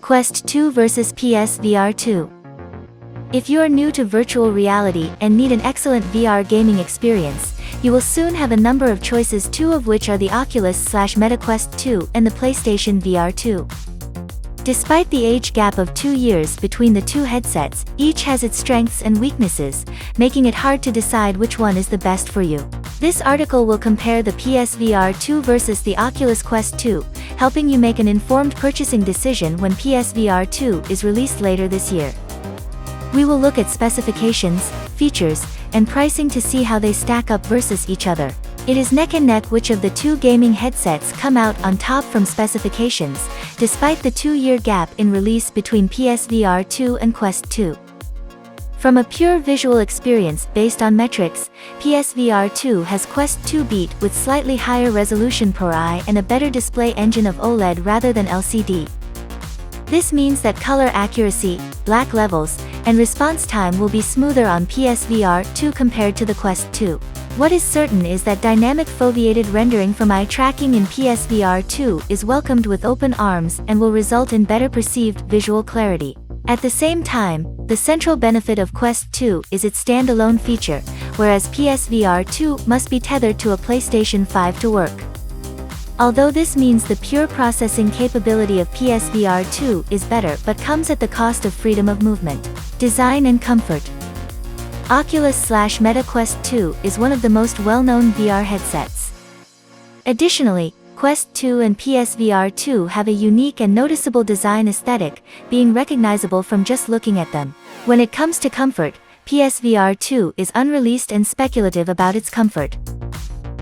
Quest 2 vs PSVR 2. If you are new to virtual reality and need an excellent VR gaming experience, you will soon have a number of choices, two of which are the Oculus/Meta Quest 2 and the PlayStation VR2. Despite the age gap of 2 years between the two headsets, each has its strengths and weaknesses, making it hard to decide which one is the best for you. This article will compare the PSVR 2 versus the Oculus Quest 2, helping you make an informed purchasing decision when PSVR 2 is released later this year. We will look at specifications, features, and pricing to see how they stack up versus each other. It is neck and neck which of the two gaming headsets come out on top from specifications, despite the 2-year gap in release between PSVR 2 and Quest 2. From a pure visual experience based on metrics, PSVR 2 has Quest 2 beat with slightly higher resolution per eye and a better display engine of OLED rather than LCD. This means that color accuracy, black levels, and response time will be smoother on PSVR 2 compared to the Quest 2. What is certain is that dynamic foveated rendering from eye tracking in PSVR 2 is welcomed with open arms and will result in better perceived visual clarity. At the same time, the central benefit of Quest 2 is its standalone feature, whereas PSVR 2 must be tethered to a PlayStation 5 to work. Although this means the pure processing capability of PSVR 2 is better but comes at the cost of freedom of movement, design and comfort. Oculus/Meta Quest 2 is one of the most well-known VR headsets. Additionally, Quest 2 and PSVR 2 have a unique and noticeable design aesthetic, being recognizable from just looking at them. When it comes to comfort, PSVR 2 is unreleased and speculative about its comfort.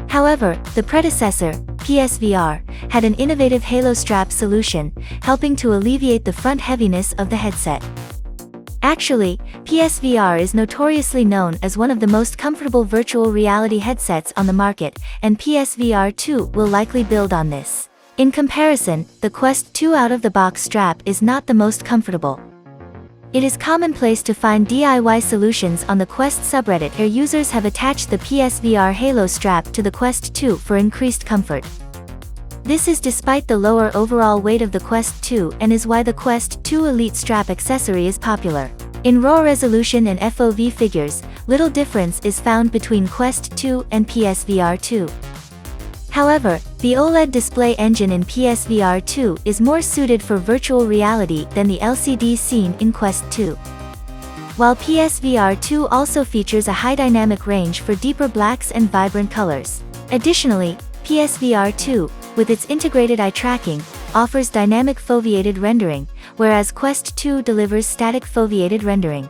However, the predecessor, PSVR, had an innovative halo strap solution, helping to alleviate the front heaviness of the headset. Actually, PSVR is notoriously known as one of the most comfortable virtual reality headsets on the market, and PSVR 2 will likely build on this. In comparison, the Quest 2 out-of-the-box strap is not the most comfortable. It is commonplace to find DIY solutions on the Quest subreddit where users have attached the PSVR Halo strap to the Quest 2 for increased comfort. This is despite the lower overall weight of the Quest 2 and is why the Quest 2 Elite strap accessory is popular. In raw resolution and FOV figures, little difference is found between Quest 2 and PSVR 2. However, the OLED display engine in PSVR 2 is more suited for virtual reality than the LCD seen in Quest 2. While PSVR 2 also features a high dynamic range for deeper blacks and vibrant colors. Additionally, PSVR 2, with its integrated eye tracking, offers dynamic foveated rendering, whereas Quest 2 delivers static foveated rendering.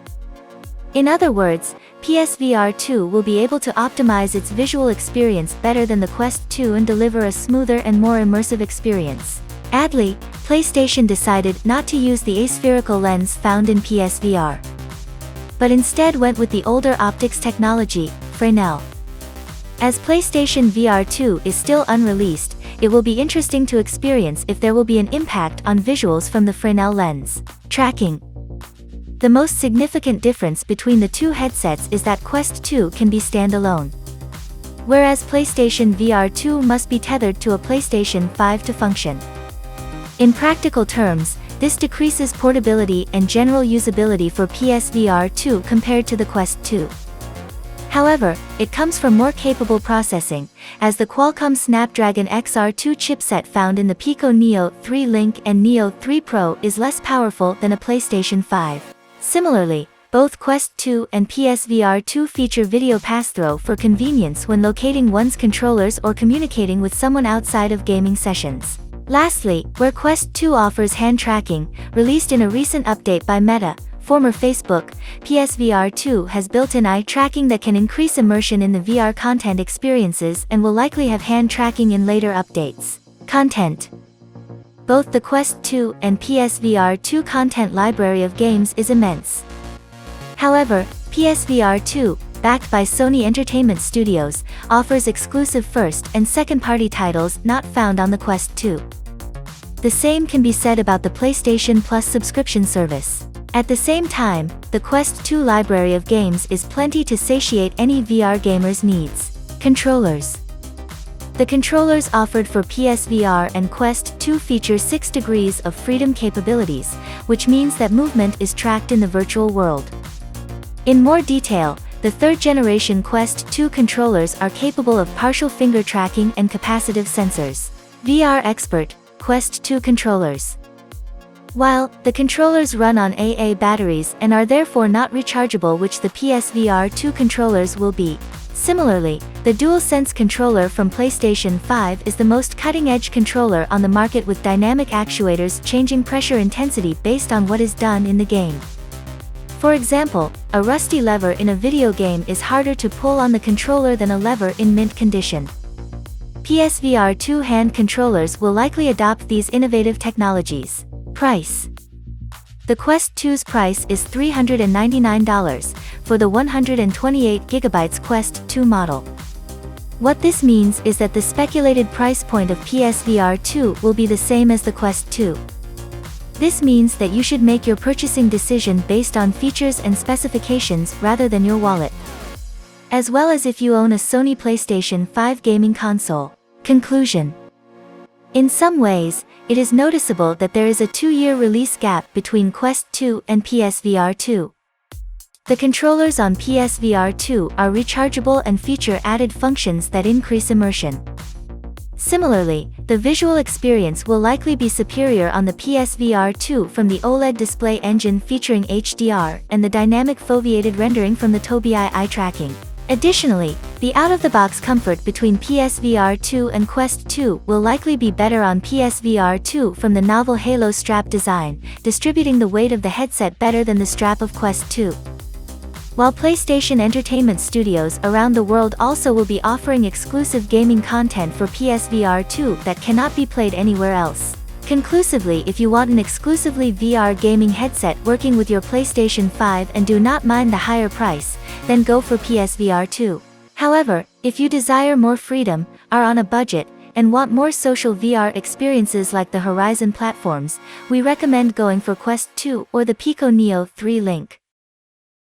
In other words, PSVR 2 will be able to optimize its visual experience better than the Quest 2 and deliver a smoother and more immersive experience. Adly, PlayStation decided not to use the aspherical lens found in PSVR, but instead went with the older optics technology, Fresnel. As PlayStation VR2 is still unreleased, it will be interesting to experience if there will be an impact on visuals from the Fresnel lens. Tracking. The most significant difference between the two headsets is that Quest 2 can be standalone, whereas PlayStation VR2 must be tethered to a PlayStation 5 to function. In practical terms, this decreases portability and general usability for PSVR 2 compared to the Quest 2. However, it comes from more capable processing, as the Qualcomm Snapdragon XR2 chipset found in the Pico Neo 3 Link and Neo 3 Pro is less powerful than a PlayStation 5. Similarly, both Quest 2 and PSVR 2 feature video pass-through for convenience when locating one's controllers or communicating with someone outside of gaming sessions. Lastly, where Quest 2 offers hand tracking, released in a recent update by Meta, former Facebook, PSVR 2 has built-in eye tracking that can increase immersion in the VR content experiences and will likely have hand tracking in later updates. Content. Both the Quest 2 and PSVR 2 content library of games is immense. However, PSVR 2, backed by Sony Entertainment Studios, offers exclusive first- and second-party titles not found on the Quest 2. The same can be said about the PlayStation Plus subscription service. At the same time, the Quest 2 library of games is plenty to satiate any VR gamer's needs. Controllers. The controllers offered for PSVR and Quest 2 feature 6 degrees of freedom capabilities, which means that movement is tracked in the virtual world. In more detail, the third-generation Quest 2 controllers are capable of partial finger tracking and capacitive sensors. VR Expert, Quest 2 controllers. While the controllers run on AA batteries and are therefore not rechargeable, which the PSVR 2 controllers will be. Similarly, the DualSense controller from PlayStation 5 is the most cutting-edge controller on the market, with dynamic actuators changing pressure intensity based on what is done in the game. For example, a rusty lever in a video game is harder to pull on the controller than a lever in mint condition. PSVR 2 hand controllers will likely adopt these innovative technologies. Price. The Quest 2's price is $399 for the 128GB Quest 2 model. What this means is that the speculated price point of PSVR 2 will be the same as the Quest 2. This means that you should make your purchasing decision based on features and specifications rather than your wallet. As well as if you own a Sony PlayStation 5 gaming console. Conclusion. In some ways, it is noticeable that there is a 2-year release gap between Quest 2 and PSVR 2. The controllers on PSVR 2 are rechargeable and feature added functions that increase immersion. Similarly, the visual experience will likely be superior on the PSVR 2 from the OLED display engine featuring HDR and the dynamic foveated rendering from the Tobii eye tracking. Additionally, the out-of-the-box comfort between PSVR 2 and Quest 2 will likely be better on PSVR 2 from the novel Halo strap design, distributing the weight of the headset better than the strap of Quest 2. While PlayStation Entertainment Studios around the world also will be offering exclusive gaming content for PSVR 2 that cannot be played anywhere else. Conclusively, if you want an exclusively VR gaming headset working with your PlayStation 5 and do not mind the higher price, then go for PSVR 2. However, if you desire more freedom, are on a budget, and want more social VR experiences like the Horizon platforms, we recommend going for Quest 2 or the Pico Neo 3 Link.